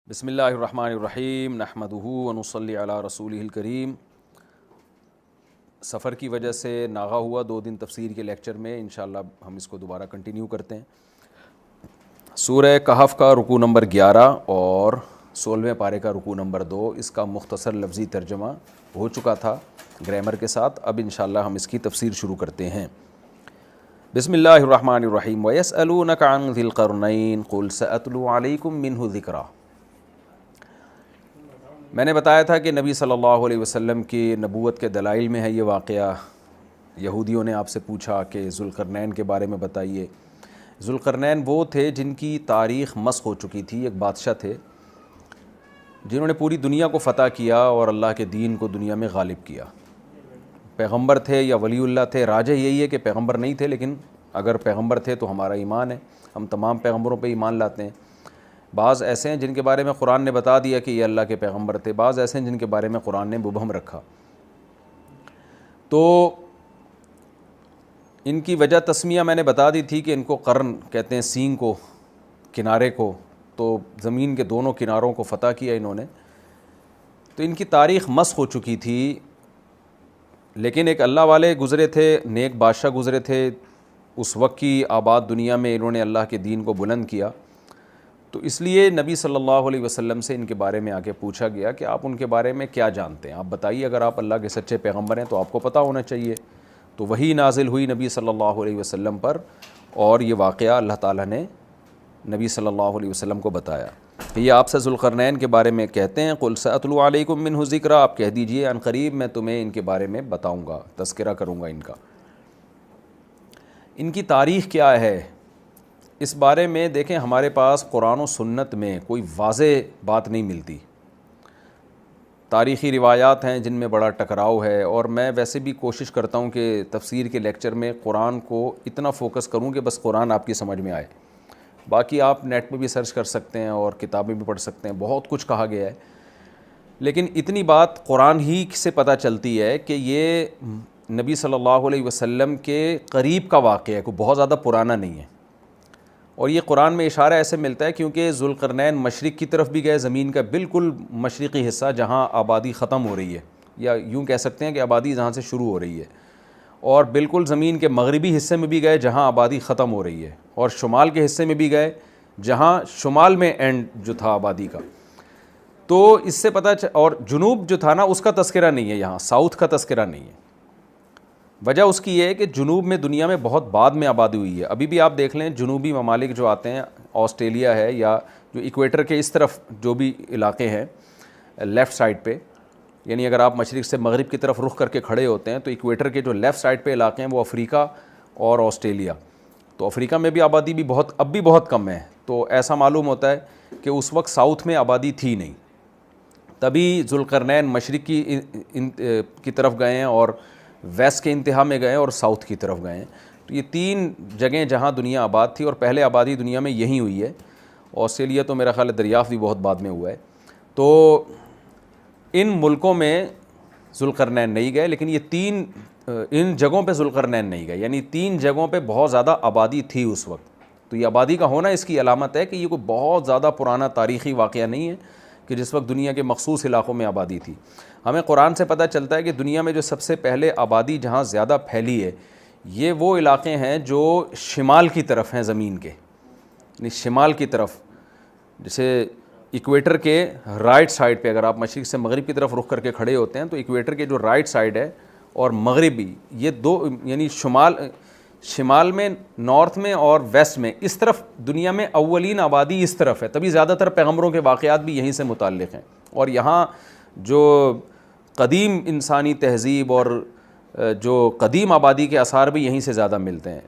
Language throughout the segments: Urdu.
بسم اللہ الرحمن الرحیم نحمدہ ونصلی علی رسولہ الکریم۔ سفر کی وجہ سے ناغا ہوا 2 دن تفسیر کے لیکچر میں، انشاءاللہ ہم اس کو دوبارہ کنٹینیو کرتے ہیں۔ سورہ کہف کا رکوع نمبر 11 اور 16ویں پارے کا رکوع نمبر 2، اس کا مختصر لفظی ترجمہ ہو چکا تھا گرامر کے ساتھ۔ اب انشاءاللہ ہم اس کی تفسیر شروع کرتے ہیں۔ بسم اللہ الرحمن الرحیم۔ وَيَسْأَلُونَكَ عَنْ ذِي الْقَرْنَيْنِ قُلْ سَأَتْلُو عَلَيْكُم مِّنْهُ ذِكْرًا۔ میں نے بتایا تھا کہ نبی صلی اللہ علیہ وسلم کی نبوت کے دلائل میں ہے یہ واقعہ۔ یہودیوں نے آپ سے پوچھا کہ ذوالقرنین کے بارے میں بتائیے۔ ذوالقرنین وہ تھے جن کی تاریخ مسخ ہو چکی تھی، ایک بادشاہ تھے جنہوں نے پوری دنیا کو فتح کیا اور اللہ کے دین کو دنیا میں غالب کیا۔ پیغمبر تھے یا ولی اللہ تھے، راجح یہی ہے کہ پیغمبر نہیں تھے، لیکن اگر پیغمبر تھے تو ہمارا ایمان ہے، ہم تمام پیغمبروں پہ ایمان لاتے ہیں۔ بعض ایسے ہیں جن کے بارے میں قرآن نے بتا دیا کہ یہ اللہ کے پیغمبر تھے، بعض ایسے ہیں جن کے بارے میں قرآن نے مبہم رکھا۔ تو ان کی وجہ تسمیہ میں نے بتا دی تھی کہ ان کو قرن کہتے ہیں، سینگ کو، کنارے کو، تو زمین کے دونوں کناروں کو فتح کیا انہوں نے۔ تو ان کی تاریخ مسخ ہو چکی تھی، لیکن ایک اللہ والے گزرے تھے، نیک بادشاہ گزرے تھے، اس وقت کی آباد دنیا میں انہوں نے اللہ کے دین کو بلند کیا۔ تو اس لیے نبی صلی اللہ علیہ وسلم سے ان کے بارے میں آگے پوچھا گیا کہ آپ ان کے بارے میں کیا جانتے ہیں، آپ بتائیے، اگر آپ اللہ کے سچے پیغمبر ہیں تو آپ کو پتہ ہونا چاہیے۔ تو وہی نازل ہوئی نبی صلی اللہ علیہ وسلم پر، اور یہ واقعہ اللہ تعالیٰ نے نبی صلی اللہ علیہ وسلم کو بتایا کہ یہ آپ سے ذوالقرنین کے بارے میں کہتے ہیں۔ قُلْ سَأَتْلُو عَلَيْكُم مِّنْهُ ذِكْرًا، آپ کہہ دیجئے عن قریب میں تمہیں ان کے بارے میں بتاؤں گا، تذکرہ کروں گا ان کا۔ ان کی تاریخ کیا ہے اس بارے میں دیکھیں، ہمارے پاس قرآن و سنت میں کوئی واضح بات نہیں ملتی۔ تاریخی روایات ہیں جن میں بڑا ٹکراؤ ہے، اور میں ویسے بھی کوشش کرتا ہوں کہ تفسیر کے لیکچر میں قرآن کو اتنا فوکس کروں کہ بس قرآن آپ کی سمجھ میں آئے۔ باقی آپ نیٹ پہ بھی سرچ کر سکتے ہیں اور کتابیں بھی پڑھ سکتے ہیں، بہت کچھ کہا گیا ہے، لیکن اتنی بات قرآن ہی سے پتہ چلتی ہے کہ یہ نبی صلی اللہ علیہ وسلم کے قریب کا واقعہ ہے، کوئی بہت زیادہ پرانا نہیں ہے۔ اور یہ قرآن میں اشارہ ایسے ملتا ہے کیونکہ ذوالقرنین مشرق کی طرف بھی گئے، زمین کا بالکل مشرقی حصہ جہاں آبادی ختم ہو رہی ہے، یا یوں کہہ سکتے ہیں کہ آبادی جہاں سے شروع ہو رہی ہے، اور بالکل زمین کے مغربی حصے میں بھی گئے جہاں آبادی ختم ہو رہی ہے، اور شمال کے حصے میں بھی گئے جہاں شمال میں اینڈ جو تھا آبادی کا۔ تو اس سے اور جنوب جو تھا نا، اس کا تذکرہ نہیں ہے یہاں، ساؤتھ کا تذکرہ نہیں ہے۔ وجہ اس کی یہ ہے کہ جنوب میں دنیا میں بہت بعد میں آبادی ہوئی ہے۔ ابھی بھی آپ دیکھ لیں، جنوبی ممالک جو آتے ہیں، آسٹریلیا ہے، یا جو ایکویٹر کے اس طرف جو بھی علاقے ہیں لیفٹ سائڈ پہ، یعنی اگر آپ مشرق سے مغرب کی طرف رخ کر کے کھڑے ہوتے ہیں تو ایکویٹر کے جو لیفٹ سائڈ پہ علاقے ہیں وہ افریقہ اور آسٹریلیا۔ تو افریقہ میں بھی آبادی بھی اب بھی بہت کم ہے، تو ایسا معلوم ہوتا ہے کہ اس وقت ساؤتھ میں آبادی تھی نہیں، تبھی ذوالقرنین مشرق کی طرف گئے ہیں، اور ویسٹ کے انتہا میں گئے اور ساؤتھ کی طرف گئے ہیں۔ تو یہ 3 جگہیں جہاں دنیا آباد تھی، اور پہلے آبادی دنیا میں یہیں ہوئی ہے۔ آسٹریلیا تو میرا خیال ہے دریافت بھی بہت بعد میں ہوا ہے۔ تو ان ملکوں میں ذوالقرنین نہیں گئے، لیکن یہ ان جگہوں پہ ذوالقرنین نہیں گئے، یعنی 3 جگہوں پہ بہت زیادہ آبادی تھی اس وقت۔ تو یہ آبادی کا ہونا اس کی علامت ہے کہ یہ کوئی بہت زیادہ پرانا تاریخی واقعہ نہیں ہے کہ جس وقت دنیا کے مخصوص علاقوں میں آبادی تھی۔ ہمیں قرآن سے پتہ چلتا ہے کہ دنیا میں جو سب سے پہلے آبادی جہاں زیادہ پھیلی ہے، یہ وہ علاقے ہیں جو شمال کی طرف ہیں زمین کے، یعنی شمال کی طرف، جیسے ایکویٹر کے رائٹ سائڈ پہ، اگر آپ مشرق سے مغرب کی طرف رخ کر کے کھڑے ہوتے ہیں تو ایکویٹر کے جو رائٹ سائڈ ہے اور مغربی، یہ 2، یعنی شمال میں، نارتھ میں اور ویسٹ میں، اس طرف دنیا میں اولین آبادی اس طرف ہے، تبھی زیادہ تر پیغمبروں کے واقعات بھی یہیں سے متعلق ہیں، اور یہاں جو قدیم انسانی تہذیب اور جو قدیم آبادی کے آثار بھی یہیں سے زیادہ ملتے ہیں۔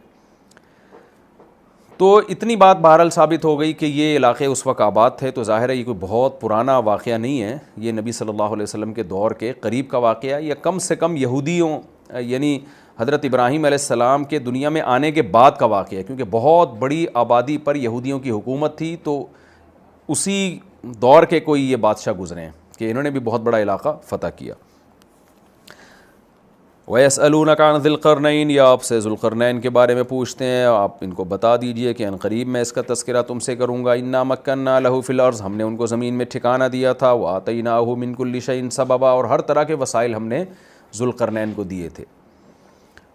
تو اتنی بات بہرحال ثابت ہو گئی کہ یہ علاقے اس وقت آباد تھے، تو ظاہر ہے یہ کوئی بہت پرانا واقعہ نہیں ہے، یہ نبی صلی اللہ علیہ وسلم کے دور کے قریب کا واقعہ، یا کم سے کم یہودیوں، یعنی حضرت ابراہیم علیہ السلام کے دنیا میں آنے کے بعد کا واقعہ ہے، کیونکہ بہت بڑی آبادی پر یہودیوں کی حکومت تھی، تو اسی دور کے کوئی یہ بادشاہ گزرے ہیں کہ انہوں نے بھی بہت بڑا علاقہ فتح کیا۔ وَيَسْأَلُونَكَ عَنْ ذِي الْقَرْنَيْنِ، یا آپ سے ذوالقرنین کے بارے میں پوچھتے ہیں، آپ ان کو بتا دیجئے کہ ان قریب میں اس کا تذکرہ تم سے کروں گا۔ اِنَّا مَكَّنَّا لَهُ فِي الْأَرْضِ، ہم نے ان کو زمین میں ٹھکانہ دیا تھا، وَآتَيْنَاهُ مِنْ كُلِّ شَيْءٍ سَبَبًا، اور ہر طرح کے وسائل ہم نے ذوالقرنین کو دیے تھے۔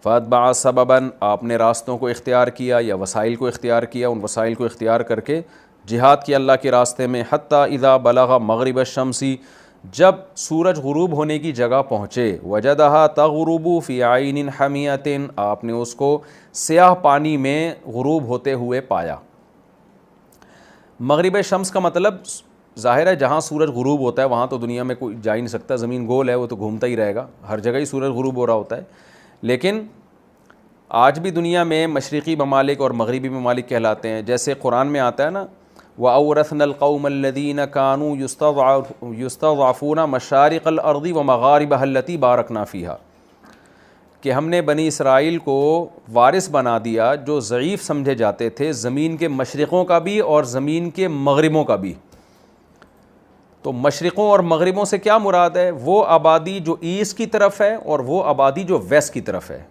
فَأَتْبَعَ سَبَبًا، آپ نے راستوں کو اختیار کیا یا وسائل کو اختیار کیا، ان وسائل کو اختیار کر کے جہاد کیا اللہ کے راستے میں۔ حتیٰ اذا بلغ مغرب الشمس، جب سورج غروب ہونے کی جگہ پہنچے، وجدہا تغرب فی عین حمیۃ، آپ نے اس کو سیاہ پانی میں غروب ہوتے ہوئے پایا۔ مغرب شمس کا مطلب ظاہر ہے جہاں سورج غروب ہوتا ہے وہاں تو دنیا میں کوئی جا ہی نہیں سکتا، زمین گول ہے، وہ تو گھومتا ہی رہے گا، ہر جگہ ہی سورج غروب ہو رہا ہوتا ہے۔ لیکن آج بھی دنیا میں مشرقی ممالک اور مغربی ممالک کہلاتے ہیں، جیسے قرآن میں آتا ہے نا، وَأَوْرَثْنَا الْقَوْمَ الَّذِينَ كَانُوا يُسْتَضْعَفُونَ مَشَارِقَ الْأَرْضِ وَمَغَارِبَهَا الَّتِي بَارَكْنَا فِيهَا، کہ ہم نے بنی اسرائیل کو وارث بنا دیا جو ضعیف سمجھے جاتے تھے، زمین کے مشرقوں کا بھی اور زمین کے مغربوں کا بھی۔ تو مشرقوں اور مغربوں سے کیا مراد ہے؟ وہ آبادی جو ایسٹ کی طرف ہے اور وہ آبادی جو ویسٹ کی طرف ہے،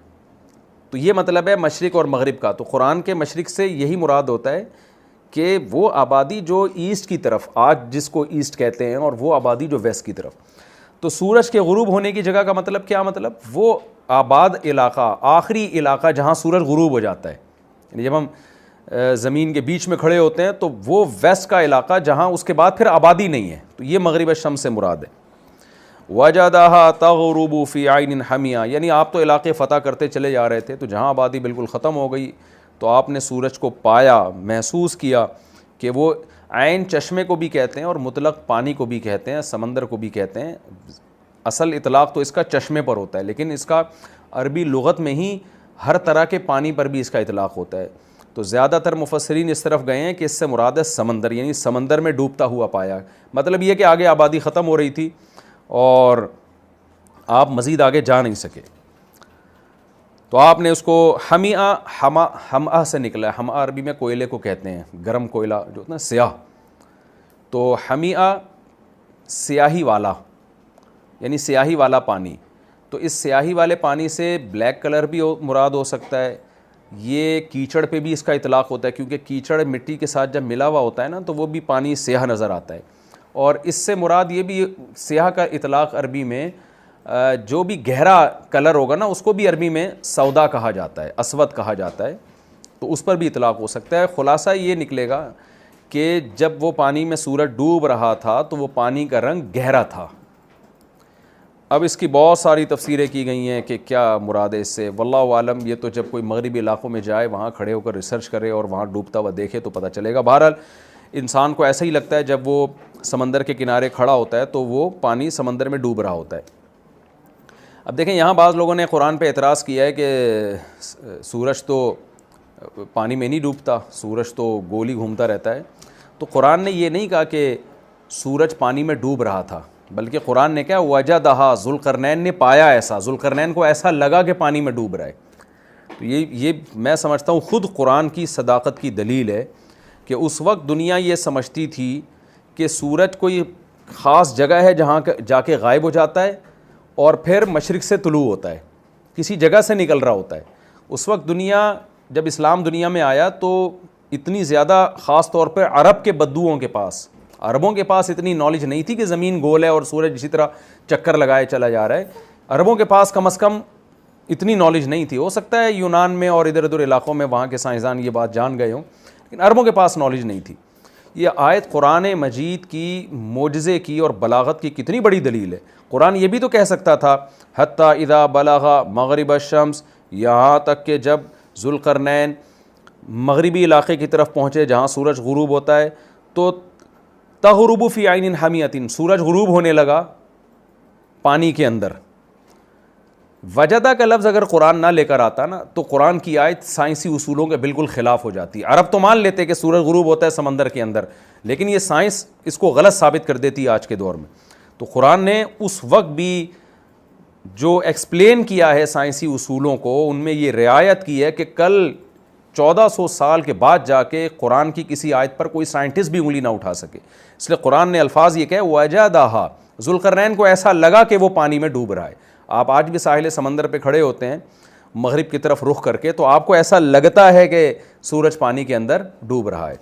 تو یہ مطلب ہے مشرق اور مغرب کا۔ تو قرآن کے مشرق سے یہی مراد ہوتا ہے کہ وہ آبادی جو ایسٹ کی طرف، آج جس کو ایسٹ کہتے ہیں، اور وہ آبادی جو ویسٹ کی طرف۔ تو سورج کے غروب ہونے کی جگہ کا مطلب کیا؟ مطلب وہ آباد علاقہ، آخری علاقہ جہاں سورج غروب ہو جاتا ہے، یعنی جب ہم زمین کے بیچ میں کھڑے ہوتے ہیں تو وہ ویسٹ کا علاقہ جہاں اس کے بعد پھر آبادی نہیں ہے، تو یہ مغرب الشمس سے مراد ہے۔ وَجَدَهَا تَغْرُبُ فِي عَيْنٍ حَمِيَةٍ، یعنی آپ تو علاقے فتح کرتے چلے جا رہے تھے، تو جہاں آبادی بالکل ختم ہو گئی تو آپ نے سورج کو پایا، محسوس کیا کہ وہ عین چشمے کو بھی کہتے ہیں اور مطلق پانی کو بھی کہتے ہیں، سمندر کو بھی کہتے ہیں۔ اصل اطلاق تو اس کا چشمے پر ہوتا ہے، لیکن اس کا عربی لغت میں ہی ہر طرح کے پانی پر بھی اس کا اطلاق ہوتا ہے۔ تو زیادہ تر مفسرین اس طرف گئے ہیں کہ اس سے مراد ہے سمندر، یعنی سمندر میں ڈوبتا ہوا پایا۔ مطلب یہ کہ آگے آبادی ختم ہو رہی تھی اور آپ مزید آگے جا نہیں سکے، تو آپ نے اس کو ہمہ سے نکلا ہے، ہمہ عربی میں کوئلے کو کہتے ہیں، گرم کوئلہ جو ہوتا ہے سیاہ، تو ہمیہ سیاہی والا، یعنی سیاہی والا پانی۔ تو اس سیاہی والے پانی سے بلیک کلر بھی مراد ہو سکتا ہے، یہ کیچڑ پہ بھی اس کا اطلاق ہوتا ہے، کیونکہ کیچڑ مٹی کے ساتھ جب ملا ہوا ہوتا ہے نا تو وہ بھی پانی سیاہ نظر آتا ہے۔ اور اس سے مراد یہ بھی، سیاہ کا اطلاق عربی میں جو بھی گہرا کلر ہوگا نا اس کو بھی عربی میں سودا کہا جاتا ہے، اسود کہا جاتا ہے، تو اس پر بھی اطلاق ہو سکتا ہے۔ خلاصہ یہ نکلے گا کہ جب وہ پانی میں سورج ڈوب رہا تھا تو وہ پانی کا رنگ گہرا تھا۔ اب اس کی بہت ساری تفسیریں کی گئی ہیں کہ کیا مراد ہے اس سے، واللہ عالم۔ یہ تو جب کوئی مغربی علاقوں میں جائے، وہاں کھڑے ہو کر ریسرچ کرے اور وہاں ڈوبتا ہوا دیکھے تو پتہ چلے گا۔ بہرحال انسان کو ایسا ہی لگتا ہے جب وہ سمندر کے کنارے کھڑا ہوتا ہے تو وہ پانی سمندر میں ڈوب رہا ہوتا ہے۔ اب دیکھیں یہاں بعض لوگوں نے قرآن پہ اعتراض کیا ہے کہ سورج تو پانی میں نہیں ڈوبتا، سورج تو گول ہی گھومتا رہتا ہے۔ تو قرآن نے یہ نہیں کہا کہ سورج پانی میں ڈوب رہا تھا، بلکہ قرآن نے کیا وجدہا، ذوالقرنین نے پایا ایسا، ذوالقرنین کو ایسا لگا کہ پانی میں ڈوب رہا ہے۔ تو یہ میں سمجھتا ہوں خود قرآن کی صداقت کی دلیل ہے کہ اس وقت دنیا یہ سمجھتی تھی کہ سورج کوئی خاص جگہ ہے جہاں جا کے غائب ہو جاتا ہے اور پھر مشرق سے طلوع ہوتا ہے، کسی جگہ سے نکل رہا ہوتا ہے۔ اس وقت دنیا، جب اسلام دنیا میں آیا تو اتنی زیادہ، خاص طور پہ عرب کے بدوؤں کے پاس، عربوں کے پاس اتنی نالج نہیں تھی کہ زمین گول ہے اور سورج اسی طرح چکر لگائے چلا جا رہا ہے۔ عربوں کے پاس کم از کم اتنی نالج نہیں تھی، ہو سکتا ہے یونان میں اور ادھر ادھر علاقوں میں وہاں کے سائنسدان یہ بات جان گئے ہوں، لیکن عربوں کے پاس نالج نہیں تھی۔ یہ آیت قرآن مجید کی معجزے کی اور بلاغت کی کتنی بڑی دلیل ہے۔ قرآن یہ بھی تو کہہ سکتا تھا حتیٰ اذا بلغ مغرب الشمس، یہاں تک کہ جب ذوالقرنین مغربی علاقے کی طرف پہنچے جہاں سورج غروب ہوتا ہے، تو تغرب فی عین حمیۃ، سورج غروب ہونے لگا پانی کے اندر۔ وجدہ کا لفظ اگر قرآن نہ لے کر آتا نا تو قرآن کی آیت سائنسی اصولوں کے بالکل خلاف ہو جاتی۔ عرب تو مان لیتے کہ سورج غروب ہوتا ہے سمندر کے اندر، لیکن یہ سائنس اس کو غلط ثابت کر دیتی ہے آج کے دور میں۔ تو قرآن نے اس وقت بھی جو ایکسپلین کیا ہے سائنسی اصولوں کو، ان میں یہ رعایت کی ہے کہ کل 1400 سال کے بعد جا کے قرآن کی کسی آیت پر کوئی سائنٹسٹ بھی انگلی نہ اٹھا سکے۔ اس لیے قرآن نے الفاظ یہ کہے وجدہا، ذوالقرنین کو ایسا لگا کہ وہ پانی میں ڈوب رہا ہے۔ آپ آج بھی ساحل سمندر پہ کھڑے ہوتے ہیں مغرب کی طرف رخ کر کے، تو آپ کو ایسا لگتا ہے کہ سورج پانی کے اندر ڈوب رہا ہے۔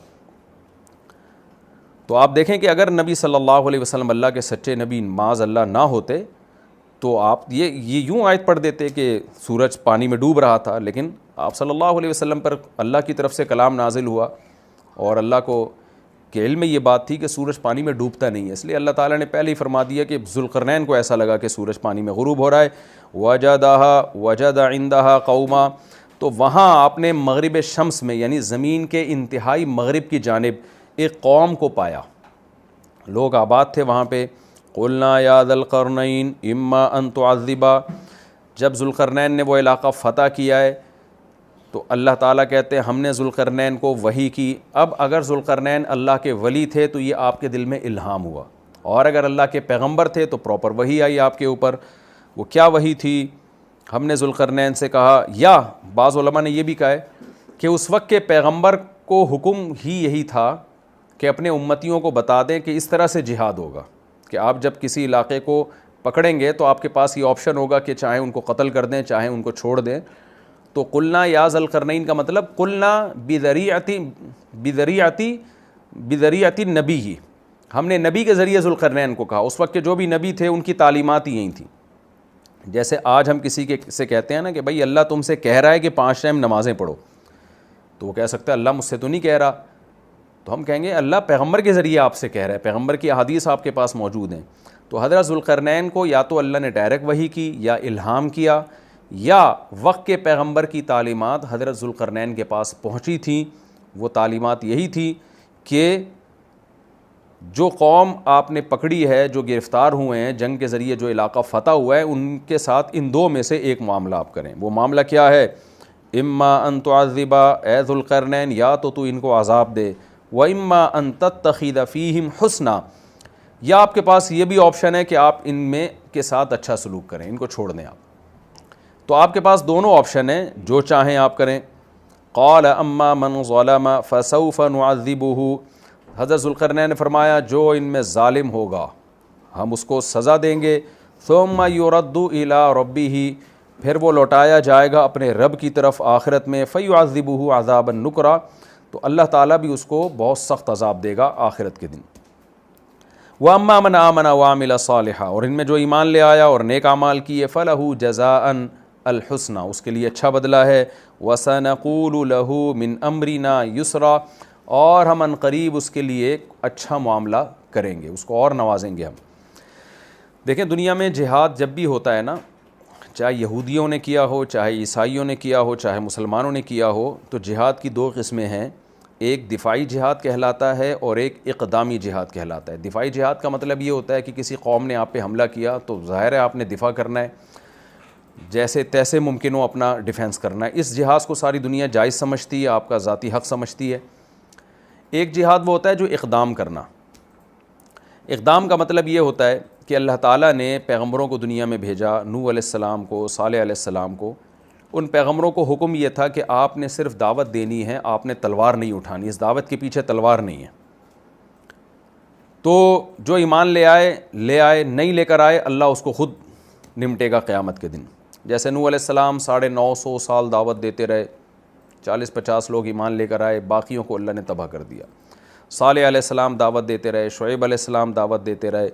تو آپ دیکھیں کہ اگر نبی صلی اللہ علیہ وسلم اللہ کے سچے نبی معاذ اللہ نہ ہوتے تو آپ یہ یوں آیت پڑھ دیتے کہ سورج پانی میں ڈوب رہا تھا، لیکن آپ صلی اللہ علیہ وسلم پر اللہ کی طرف سے کلام نازل ہوا اور اللہ کو کے علم میں یہ بات تھی کہ سورج پانی میں ڈوبتا نہیں ہے، اس لیے اللہ تعالیٰ نے پہلے ہی فرما دیا کہ ذوالقرنین کو ایسا لگا کہ سورج پانی میں غروب ہو رہا ہے، وجد عندها قوما، تو وہاں آپ نے مغرب شمس میں یعنی زمین کے انتہائی مغرب کی جانب ایک قوم کو پایا، لوگ آباد تھے وہاں پہ۔ قلنا یا ذا القرنین اما ان تعذبا، جب ذوالقرنین نے وہ علاقہ فتح کیا ہے تو اللہ تعالیٰ کہتے ہیں ہم نے ذوالقرنین کو وحی کی۔ اب اگر ذوالقرنین اللہ کے ولی تھے تو یہ آپ کے دل میں الہام ہوا، اور اگر اللہ کے پیغمبر تھے تو پراپر وحی آئی آپ کے اوپر۔ وہ کیا وحی تھی؟ ہم نے ذوالقرنین سے کہا، یا بعض علماء نے یہ بھی کہا ہے کہ اس وقت کے پیغمبر کو حکم ہی یہی تھا کہ اپنے امتیوں کو بتا دیں کہ اس طرح سے جہاد ہوگا کہ آپ جب کسی علاقے کو پکڑیں گے تو آپ کے پاس یہ آپشن ہوگا کہ چاہے ان کو قتل کر دیں چاہے ان کو چھوڑ دیں۔ تو قلنا یا ذا القرنین کا مطلب قلنا بذریعتی نبی ہی، ہم نے نبی کے ذریعے ذوالقرنین کو کہا۔ اس وقت کے جو بھی نبی تھے ان کی تعلیمات ہی یہی تھیں۔ جیسے آج ہم کسی سے کہتے ہیں نا کہ بھائی اللہ تم سے کہہ رہا ہے کہ 5 ٹائم نمازیں پڑھو، تو وہ کہہ سکتا ہے اللہ مجھ سے تو نہیں کہہ رہا، تو ہم کہیں گے اللہ پیغمبر کے ذریعے آپ سے کہہ رہا ہے، پیغمبر کی احادیث آپ کے پاس موجود ہیں۔ تو حضرت ذوالقرنین کو یا تو اللہ نے ڈائریکٹ وحی کی یا الہام کیا، یا وقت کے پیغمبر کی تعلیمات حضرت ذوالقرنین کے پاس پہنچی تھیں۔ وہ تعلیمات یہی تھی کہ جو قوم آپ نے پکڑی ہے، جو گرفتار ہوئے ہیں جنگ کے ذریعے، جو علاقہ فتح ہوا ہے، ان کے ساتھ ان 2 میں سے ایک معاملہ آپ کریں۔ وہ معاملہ کیا ہے؟ اما ان تعذبا، اے ذوالقرنین یا تو ان کو عذاب دے، وَإِمَّا أَن تَتَّخِذَ فِيهِمْ حُسْنًا، یا آپ کے پاس یہ بھی آپشن ہے کہ آپ ان میں کے ساتھ اچھا سلوک کریں، ان کو چھوڑ دیں آپ۔ تو آپ کے پاس دونوں آپشن ہیں، جو چاہیں آپ کریں۔ قال اما من ظلم فسوف نعذبه، حضرت ذوالقرنین نے فرمایا جو ان میں ظالم ہوگا ہم اس کو سزا دیں گے، ثم يرد الى ربه، پھر وہ لوٹایا جائے گا اپنے رب کی طرف آخرت میں، فيعذبه عذابا نکرا، تو اللہ تعالیٰ بھی اس کو بہت سخت عذاب دے گا آخرت کے دن۔ وَأَمَّا مَنْ آمَنَ وَعَمِلَ صَالِحًا، اور ان میں جو ایمان لے آیا اور نیک اعمال کیے، فَلَهُ جَزَاءً الْحُسْنَى، اس کے لیے اچھا بدلہ ہے، وَسَنَقُولُ لَهُ مِنْ أَمْرِنَا يُسْرًا، اور ہم ان قریب اس کے لیے اچھا معاملہ کریں گے، اس کو اور نوازیں گے ہم۔ دیکھیں دنیا میں جہاد جب بھی ہوتا ہے نا، چاہے یہودیوں نے کیا ہو، چاہے عیسائیوں نے کیا ہو، چاہے مسلمانوں نے کیا ہو، تو جہاد کی 2 قسمیں ہیں، ایک دفاعی جہاد کہلاتا ہے اور ایک اقدامی جہاد کہلاتا ہے۔ دفاعی جہاد کا مطلب یہ ہوتا ہے کہ کسی قوم نے آپ پہ حملہ کیا تو ظاہر ہے آپ نے دفاع کرنا ہے، جیسے تیسے ممکن ہو اپنا ڈیفینس کرنا ہے۔ اس جہاد کو ساری دنیا جائز سمجھتی ہے، آپ کا ذاتی حق سمجھتی ہے۔ ایک جہاد وہ ہوتا ہے جو اقدام کرنا۔ اقدام کا مطلب یہ ہوتا ہے کہ اللہ تعالیٰ نے پیغمبروں کو دنیا میں بھیجا، نوح علیہ السلام کو، صالح علیہ السلام کو۔ ان پیغمبروں کو حکم یہ تھا کہ آپ نے صرف دعوت دینی ہے، آپ نے تلوار نہیں اٹھانی، اس دعوت کے پیچھے تلوار نہیں ہے۔ تو جو ایمان لے آئے، نہیں لے کر آئے، اللہ اس کو خود نمٹے گا قیامت کے دن۔ جیسے نوح علیہ السلام 950 سال دعوت دیتے رہے، 40-50 لوگ ایمان لے کر آئے، باقیوں کو اللہ نے تباہ کر دیا۔ صالح علیہ السلام دعوت دیتے رہے، شعیب علیہ السلام دعوت دیتے رہے،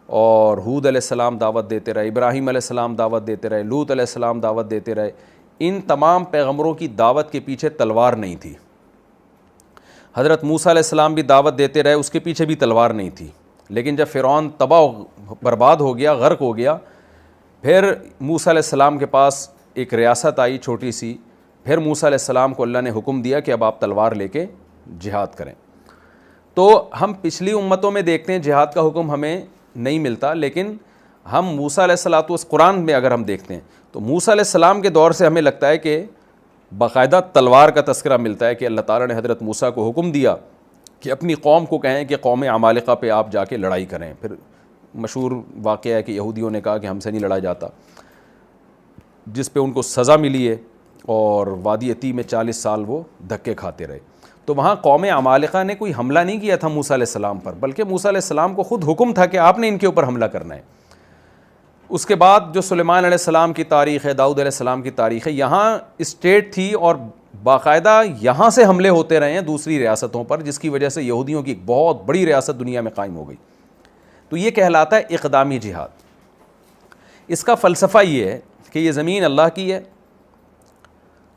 اور ہود علیہ السلام دعوت دیتے رہے، ابراہیم علیہ السلام دعوت دیتے رہے، لوط علیہ السلام دعوت دیتے رہے۔ ان تمام پیغمبروں کی دعوت کے پیچھے تلوار نہیں تھی۔ حضرت موسیٰ علیہ السلام بھی دعوت دیتے رہے، اس کے پیچھے بھی تلوار نہیں تھی، لیکن جب فرعون تباہ برباد ہو گیا، غرق ہو گیا، پھر موسیٰ علیہ السلام کے پاس ایک ریاست آئی چھوٹی سی، پھر موسیٰ علیہ السلام کو اللہ نے حکم دیا کہ اب آپ تلوار لے کے جہاد کریں۔ تو ہم پچھلی امتوں میں دیکھتے ہیں جہاد کا حکم ہمیں نہیں ملتا، لیکن ہم موسیٰ علیہ السلام قرآن میں اگر ہم دیکھتے ہیں تو موسیٰ علیہ السلام کے دور سے ہمیں لگتا ہے کہ باقاعدہ تلوار کا تذکرہ ملتا ہے کہ اللہ تعالیٰ نے حضرت موسیٰ کو حکم دیا کہ اپنی قوم کو کہیں کہ قوم عمالقہ پہ آپ جا کے لڑائی کریں۔ پھر مشہور واقعہ ہے کہ یہودیوں نے کہا کہ ہم سے نہیں لڑا جاتا، جس پہ ان کو سزا ملی ہے، اور وادی عتیق میں 40 سال وہ دھکے کھاتے رہے۔ تو وہاں قوم عمالقہ نے کوئی حملہ نہیں کیا تھا موسیٰ علیہ السلام پر، بلکہ موسیٰ علیہ السلام کو خود حکم تھا کہ آپ نے ان کے اوپر حملہ کرنا ہے۔ اس کے بعد جو سلیمان علیہ السلام کی تاریخ ہے، داؤد علیہ السلام کی تاریخ ہے، یہاں اسٹیٹ تھی اور باقاعدہ یہاں سے حملے ہوتے رہے ہیں دوسری ریاستوں پر، جس کی وجہ سے یہودیوں کی ایک بہت بڑی ریاست دنیا میں قائم ہو گئی. تو یہ کہلاتا ہے اقدامی جہاد. اس کا فلسفہ یہ ہے کہ یہ زمین اللہ کی ہے،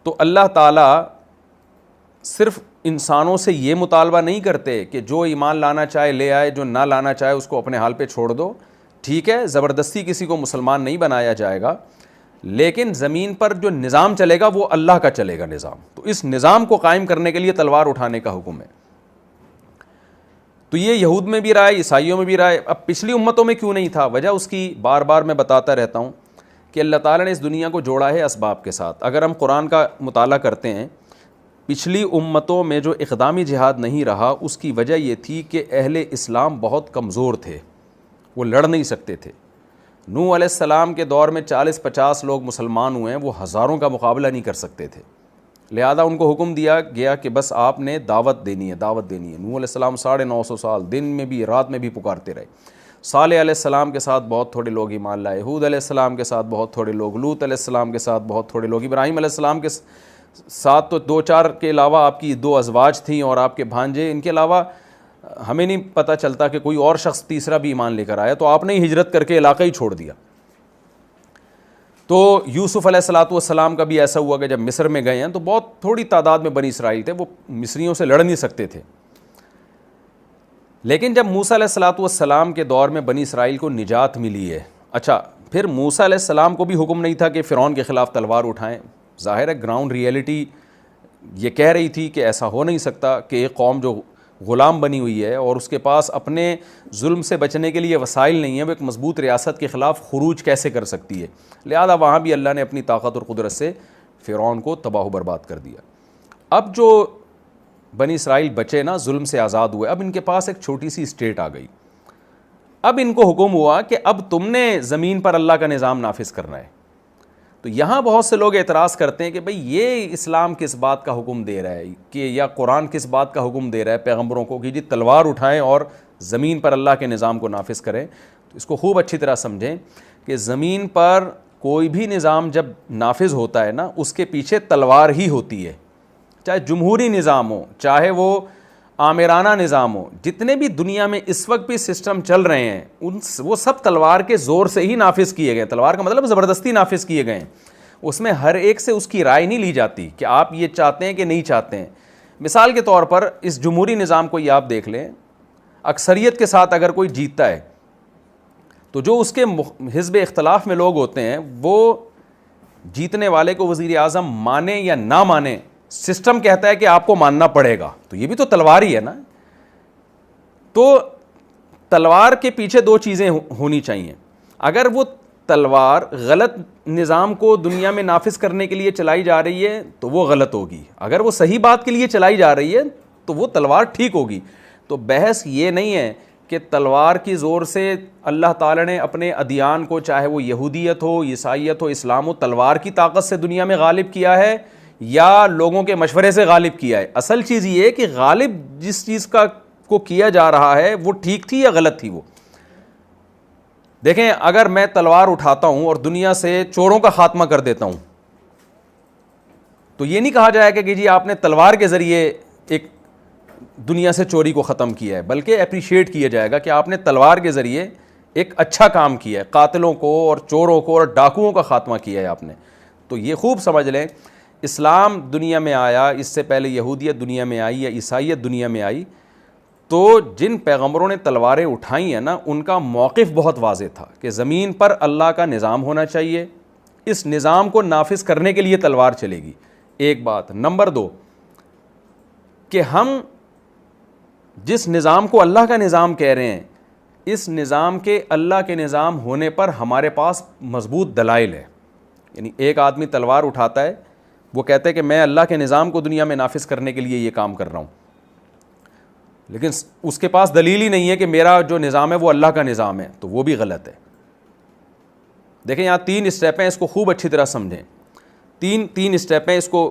تو اللہ تعالیٰ صرف انسانوں سے یہ مطالبہ نہیں کرتے کہ جو ایمان لانا چاہے لے آئے، جو نہ لانا چاہے اس کو اپنے حال پہ چھوڑ دو. ٹھیک ہے، زبردستی کسی کو مسلمان نہیں بنایا جائے گا، لیکن زمین پر جو نظام چلے گا وہ اللہ کا چلے گا نظام. تو اس نظام کو قائم کرنے کے لیے تلوار اٹھانے کا حکم ہے. تو یہ یہود میں بھی رہا ہے، عیسائیوں میں بھی رہا ہے. اب پچھلی امتوں میں کیوں نہیں تھا؟ وجہ اس کی بار بار میں بتاتا رہتا ہوں کہ اللہ تعالیٰ نے اس دنیا کو جوڑا ہے اسباب کے ساتھ. اگر ہم قرآن کا مطالعہ کرتے ہیں، پچھلی امتوں میں جو اقدامی جہاد نہیں رہا اس کی وجہ یہ تھی کہ اہل اسلام بہت کمزور تھے، وہ لڑ نہیں سکتے تھے. نوح علیہ السلام کے دور میں 40-50 لوگ مسلمان ہوئے ہیں، وہ ہزاروں کا مقابلہ نہیں کر سکتے تھے. لہذا ان کو حکم دیا گیا کہ بس آپ نے دعوت دینی ہے. نوح علیہ السلام 950 سال دن میں بھی رات میں بھی پکارتے رہے. صالح علیہ السلام کے ساتھ بہت تھوڑے لوگ ایمان لائے، ہود علیہ السلام کے ساتھ بہت تھوڑے لوگ، لوط علیہ السلام کے ساتھ بہت تھوڑے لوگ، ابراہیم علیہ السلام کے ساتھ تو 2-4 کے علاوہ آپ کی 2 ازواج تھیں اور آپ کے بھانجے. ان کے علاوہ ہمیں نہیں پتہ چلتا کہ کوئی اور شخص تیسرا بھی ایمان لے کر آیا. تو آپ نے ہجرت کر کے علاقہ ہی چھوڑ دیا. تو یوسف علیہ السلام کا بھی ایسا ہوا کہ جب مصر میں گئے ہیں تو بہت تھوڑی تعداد میں بنی اسرائیل تھے، وہ مصریوں سے لڑ نہیں سکتے تھے. لیکن جب موسیٰ علیہ السلام کے دور میں بنی اسرائیل کو نجات ملی ہے، اچھا پھر موسیٰ علیہ السلام کو بھی حکم نہیں تھا کہ فرعون کے خلاف تلوار اٹھائیں. ظاہر ہے گراؤنڈ ریئلٹی یہ کہہ رہی تھی کہ ایسا ہو نہیں سکتا کہ ایک قوم جو غلام بنی ہوئی ہے اور اس کے پاس اپنے ظلم سے بچنے کے لیے وسائل نہیں ہیں، وہ ایک مضبوط ریاست کے خلاف خروج کیسے کر سکتی ہے. لہذا وہاں بھی اللہ نے اپنی طاقت اور قدرت سے فرعون کو تباہ و برباد کر دیا. اب جو بنی اسرائیل بچے نا، ظلم سے آزاد ہوئے، اب ان کے پاس ایک چھوٹی سی اسٹیٹ آ گئی. اب ان کو حکم ہوا کہ اب تم نے زمین پر اللہ کا نظام نافذ کرنا ہے. تو یہاں بہت سے لوگ اعتراض کرتے ہیں کہ بھئی یہ اسلام کس بات کا حکم دے رہا ہے، کہ یا قرآن کس بات کا حکم دے رہا ہے پیغمبروں کو کہ جی تلوار اٹھائیں اور زمین پر اللہ کے نظام کو نافذ کریں. تو اس کو خوب اچھی طرح سمجھیں کہ زمین پر کوئی بھی نظام جب نافذ ہوتا ہے نا، اس کے پیچھے تلوار ہی ہوتی ہے. چاہے جمہوری نظام ہو، چاہے وہ آمرانہ نظام ہو، جتنے بھی دنیا میں اس وقت بھی سسٹم چل رہے ہیں وہ سب تلوار کے زور سے ہی نافذ کیے گئے. تلوار کا مطلب زبردستی نافذ کیے گئے ہیں. اس میں ہر ایک سے اس کی رائے نہیں لی جاتی کہ آپ یہ چاہتے ہیں کہ نہیں چاہتے ہیں. مثال کے طور پر اس جمہوری نظام کو یہ آپ دیکھ لیں، اکثریت کے ساتھ اگر کوئی جیتتا ہے تو جو اس کے حزب اختلاف میں لوگ ہوتے ہیں وہ جیتنے والے کو وزیر اعظم مانے یا نہ مانے، سسٹم کہتا ہے کہ آپ کو ماننا پڑے گا. تو یہ بھی تو تلوار ہی ہے نا. تو تلوار کے پیچھے 2 چیزیں ہونی چاہیے. اگر وہ تلوار غلط نظام کو دنیا میں نافذ کرنے کے لیے چلائی جا رہی ہے تو وہ غلط ہوگی، اگر وہ صحیح بات کے لیے چلائی جا رہی ہے تو وہ تلوار ٹھیک ہوگی. تو بحث یہ نہیں ہے کہ تلوار کی زور سے اللہ تعالیٰ نے اپنے ادیان کو، چاہے وہ یہودیت ہو، عیسائیت ہو، اسلام ہو، تلوار کی طاقت سے دنیا میں غالب کیا ہے یا لوگوں کے مشورے سے غالب کیا ہے. اصل چیز یہ ہے کہ غالب جس چیز کو کیا جا رہا ہے وہ ٹھیک تھی یا غلط تھی. وہ دیکھیں، اگر میں تلوار اٹھاتا ہوں اور دنیا سے چوروں کا خاتمہ کر دیتا ہوں تو یہ نہیں کہا جائے گا کہ جی آپ نے تلوار کے ذریعے ایک دنیا سے چوری کو ختم کیا ہے، بلکہ اپریشیٹ کیا جائے گا کہ آپ نے تلوار کے ذریعے ایک اچھا کام کیا ہے، قاتلوں کو اور چوروں کو اور ڈاکوؤں کا خاتمہ کیا ہے آپ نے. تو یہ خوب سمجھ لیں، اسلام دنیا میں آیا، اس سے پہلے یہودیت دنیا میں آئی یا عیسائیت دنیا میں آئی، تو جن پیغمبروں نے تلواریں اٹھائی ہیں نا، ان کا موقف بہت واضح تھا کہ زمین پر اللہ کا نظام ہونا چاہیے، اس نظام کو نافذ کرنے کے لیے تلوار چلے گی. ایک بات. نمبر 2 کہ ہم جس نظام کو اللہ کا نظام کہہ رہے ہیں، اس نظام کے اللہ کے نظام ہونے پر ہمارے پاس مضبوط دلائل ہے. یعنی ایک آدمی تلوار اٹھاتا ہے، وہ کہتا ہے کہ میں اللہ کے نظام کو دنیا میں نافذ کرنے کے لیے یہ کام کر رہا ہوں، لیکن اس کے پاس دلیل ہی نہیں ہے کہ میرا جو نظام ہے وہ اللہ کا نظام ہے، تو وہ بھی غلط ہے. دیکھیں یہاں 3 اسٹیپ ہیں، اس کو خوب اچھی طرح سمجھیں. تین اسٹیپ ہیں، اس کو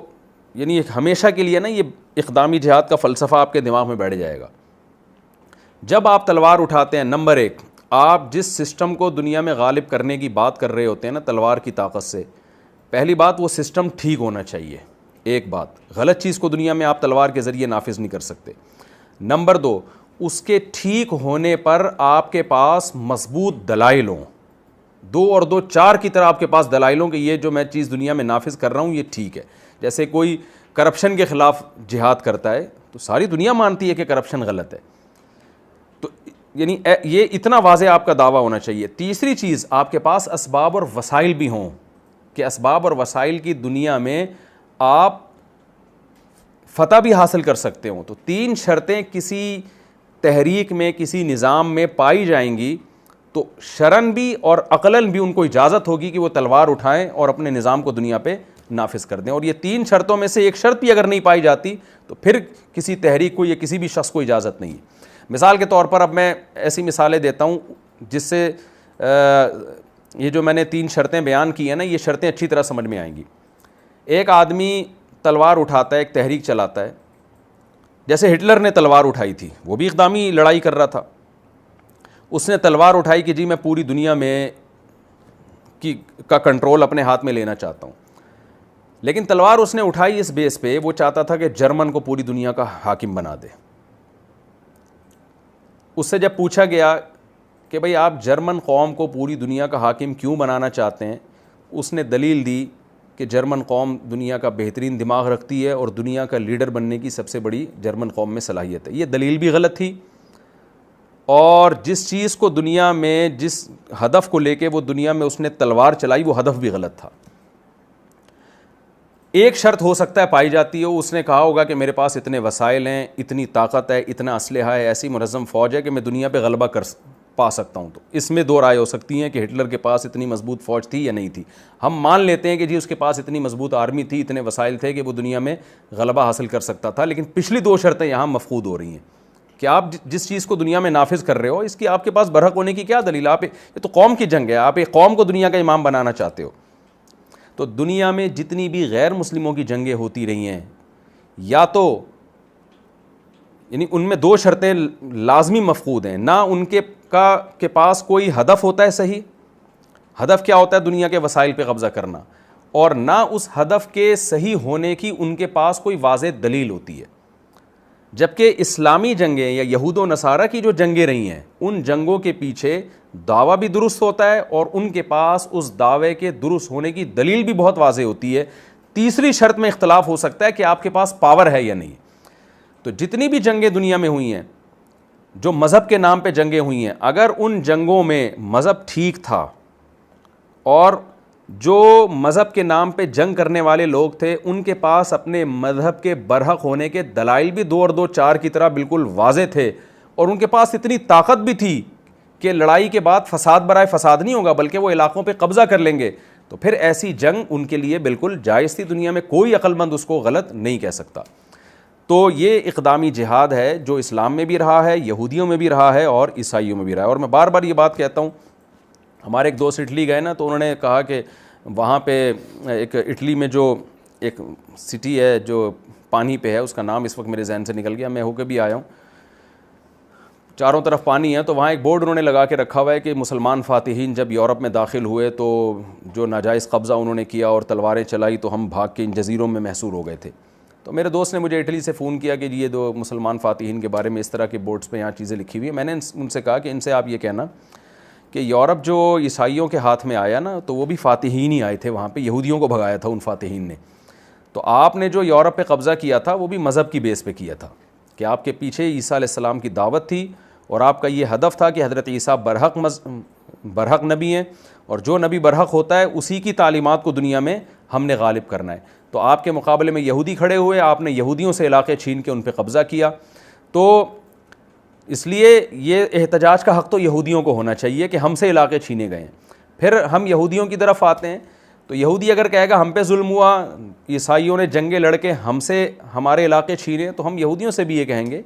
یعنی ہمیشہ کے لیے نا یہ اقدامی جہاد کا فلسفہ آپ کے دماغ میں بیٹھ جائے گا. جب آپ تلوار اٹھاتے ہیں، نمبر 1 آپ جس سسٹم کو دنیا میں غالب کرنے کی بات کر رہے ہوتے ہیں نا تلوار کی طاقت سے، پہلی بات وہ سسٹم ٹھیک ہونا چاہیے. ایک بات، غلط چیز کو دنیا میں آپ تلوار کے ذریعے نافذ نہیں کر سکتے. نمبر 2، اس کے ٹھیک ہونے پر آپ کے پاس مضبوط دلائل ہوں، 2 اور 2 4 کی طرح آپ کے پاس دلائل ہوں کہ یہ جو میں چیز دنیا میں نافذ کر رہا ہوں یہ ٹھیک ہے. جیسے کوئی کرپشن کے خلاف جہاد کرتا ہے تو ساری دنیا مانتی ہے کہ کرپشن غلط ہے، تو یعنی یہ اتنا واضح آپ کا دعویٰ ہونا چاہیے. تیسری چیز، آپ کے پاس اسباب اور وسائل بھی ہوں کہ اسباب اور وسائل کی دنیا میں آپ فتح بھی حاصل کر سکتے ہوں. تو 3 شرطیں کسی تحریک میں، کسی نظام میں پائی جائیں گی تو شرعاً بھی اور عقلاً بھی ان کو اجازت ہوگی کہ وہ تلوار اٹھائیں اور اپنے نظام کو دنیا پہ نافذ کر دیں. اور یہ 3 شرطوں میں سے ایک شرط بھی اگر نہیں پائی جاتی تو پھر کسی تحریک کو یا کسی بھی شخص کو اجازت نہیں ہے. مثال کے طور پر اب میں ایسی مثالیں دیتا ہوں جس سے یہ جو میں نے 3 شرطیں بیان کی ہیں نا، یہ شرطیں اچھی طرح سمجھ میں آئیں گی. ایک آدمی تلوار اٹھاتا ہے، ایک تحریک چلاتا ہے. جیسے ہٹلر نے تلوار اٹھائی تھی، وہ بھی اقدامی لڑائی کر رہا تھا. اس نے تلوار اٹھائی کہ جی میں پوری دنیا میں کا کنٹرول اپنے ہاتھ میں لینا چاہتا ہوں. لیکن تلوار اس نے اٹھائی اس بیس پہ وہ چاہتا تھا کہ جرمن کو پوری دنیا کا حاکم بنا دے. اس سے جب پوچھا گیا کہ بھئی آپ جرمن قوم کو پوری دنیا کا حاکم کیوں بنانا چاہتے ہیں، اس نے دلیل دی کہ جرمن قوم دنیا کا بہترین دماغ رکھتی ہے اور دنیا کا لیڈر بننے کی سب سے بڑی جرمن قوم میں صلاحیت ہے. یہ دلیل بھی غلط تھی، اور جس چیز کو دنیا میں، جس ہدف کو لے کے وہ دنیا میں اس نے تلوار چلائی، وہ ہدف بھی غلط تھا. ایک شرط ہو سکتا ہے پائی جاتی ہو، اس نے کہا ہوگا کہ میرے پاس اتنے وسائل ہیں، اتنی طاقت ہے، اتنا اسلحہ ہے، ایسی منظم فوج ہے کہ میں دنیا پہ غلبہ پا سکتا ہوں. تو اس میں 2 رائے ہو سکتی ہیں کہ ہٹلر کے پاس اتنی مضبوط فوج تھی یا نہیں تھی. ہم مان لیتے ہیں کہ جی اس کے پاس اتنی مضبوط آرمی تھی، اتنے وسائل تھے کہ وہ دنیا میں غلبہ حاصل کر سکتا تھا. لیکن پچھلی 2 شرطیں یہاں مفقود ہو رہی ہیں کہ آپ جس چیز کو دنیا میں نافذ کر رہے ہو اس کی آپ کے پاس برحق ہونے کی کیا دلیل؟ آپ یہ تو قوم کی جنگ ہے، آپ ایک قوم کو دنیا کا امام بنانا چاہتے ہو. تو دنیا میں جتنی بھی غیر مسلموں کی جنگیں ہوتی رہی ہیں، یا تو یعنی ان میں 2 شرطیں لازمی مفقود ہیں. نہ ان کے پاس کوئی ہدف ہوتا ہے صحیح، ہدف کیا ہوتا ہے دنیا کے وسائل پہ قبضہ کرنا، اور نہ اس ہدف کے صحیح ہونے کی ان کے پاس کوئی واضح دلیل ہوتی ہے. جبکہ اسلامی جنگیں یا یہود و نصارہ کی جو جنگیں رہی ہیں، ان جنگوں کے پیچھے دعویٰ بھی درست ہوتا ہے اور ان کے پاس اس دعوے کے درست ہونے کی دلیل بھی بہت واضح ہوتی ہے. تیسری شرط میں اختلاف ہو سکتا ہے کہ آپ کے پاس پاور ہے یا نہیں. تو جتنی بھی جنگیں دنیا میں ہوئی ہیں، جو مذہب کے نام پہ جنگیں ہوئی ہیں، اگر ان جنگوں میں مذہب ٹھیک تھا اور جو مذہب کے نام پہ جنگ کرنے والے لوگ تھے ان کے پاس اپنے مذہب کے برحق ہونے کے دلائل بھی 2 اور 2 4 کی طرح بالکل واضح تھے، اور ان کے پاس اتنی طاقت بھی تھی کہ لڑائی کے بعد فساد برائے فساد نہیں ہوگا بلکہ وہ علاقوں پہ قبضہ کر لیں گے، تو پھر ایسی جنگ ان کے لیے بالکل جائز تھی. دنیا میں کوئی عقل مند اس کو غلط نہیں کہہ سکتا. تو یہ اقدامی جہاد ہے جو اسلام میں بھی رہا ہے، یہودیوں میں بھی رہا ہے اور عیسائیوں میں بھی رہا ہے. اور میں بار بار یہ بات کہتا ہوں، ہمارے ایک دوست اٹلی گئے نا تو انہوں نے کہا کہ وہاں پہ ایک اٹلی میں جو ایک سٹی ہے جو پانی پہ ہے، اس کا نام اس وقت میرے ذہن سے نکل گیا، میں ہو کے بھی آیا ہوں، چاروں طرف پانی ہے. تو وہاں ایک بورڈ انہوں نے لگا کے رکھا ہوا ہے کہ مسلمان فاتحین جب یورپ میں داخل ہوئے تو جو ناجائز قبضہ انہوں نے کیا اور تلواریں چلائی تو ہم بھاگ کے ان جزیروں میں محصور ہو گئے تھے. تو میرے دوست نے مجھے اٹلی سے فون کیا کہ یہ 2 مسلمان فاتحین کے بارے میں اس طرح کے بورڈز پہ یہاں چیزیں لکھی ہوئی ہیں. میں نے ان سے کہا کہ ان سے آپ یہ کہنا کہ یورپ جو عیسائیوں کے ہاتھ میں آیا نا تو وہ بھی فاتحین ہی آئے تھے، وہاں پہ یہودیوں کو بھگایا تھا ان فاتحین نے. تو آپ نے جو یورپ پہ قبضہ کیا تھا وہ بھی مذہب کی بیس پہ کیا تھا کہ آپ کے پیچھے عیسیٰ علیہ السلام کی دعوت تھی اور آپ کا یہ ہدف تھا کہ حضرت عیسیٰ برحق نبی ہیں اور جو نبی برحق ہوتا ہے اسی کی تعلیمات کو دنیا میں ہم نے غالب کرنا ہے. تو آپ کے مقابلے میں یہودی کھڑے ہوئے، آپ نے یہودیوں سے علاقے چھین کے ان پہ قبضہ کیا. تو اس لیے یہ احتجاج کا حق تو یہودیوں کو ہونا چاہیے کہ ہم سے علاقے چھینے گئے ہیں. پھر ہم یہودیوں کی طرف آتے ہیں تو یہودی اگر کہے گا ہم پہ ظلم ہوا، عیسائیوں نے جنگیں لڑ کے ہم سے ہمارے علاقے چھینے، تو ہم یہودیوں سے بھی یہ کہیں گے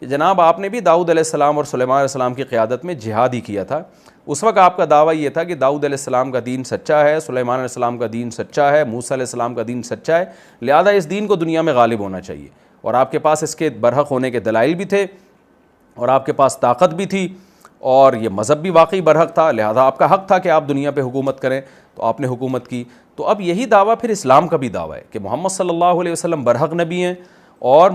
کہ جناب آپ نے بھی داؤد علیہ السلام اور سلیمان علیہ السلام کی قیادت میں جہاد ہی کیا تھا. اس وقت آپ کا دعویٰ یہ تھا کہ داؤد علیہ السلام کا دین سچا ہے، سلیمان علیہ السلام کا دین سچا ہے، موسیٰ علیہ السلام کا دین سچا ہے، لہذا اس دین کو دنیا میں غالب ہونا چاہیے. اور آپ کے پاس اس کے برحق ہونے کے دلائل بھی تھے اور آپ کے پاس طاقت بھی تھی اور یہ مذہب بھی واقعی برحق تھا، لہذا آپ کا حق تھا کہ آپ دنیا پہ حکومت کریں، تو آپ نے حکومت کی۔ تو اب یہی دعویٰ پھر اسلام کا بھی دعویٰ ہے کہ محمد صلی اللہ علیہ وسلم برحق نبی ہیں، اور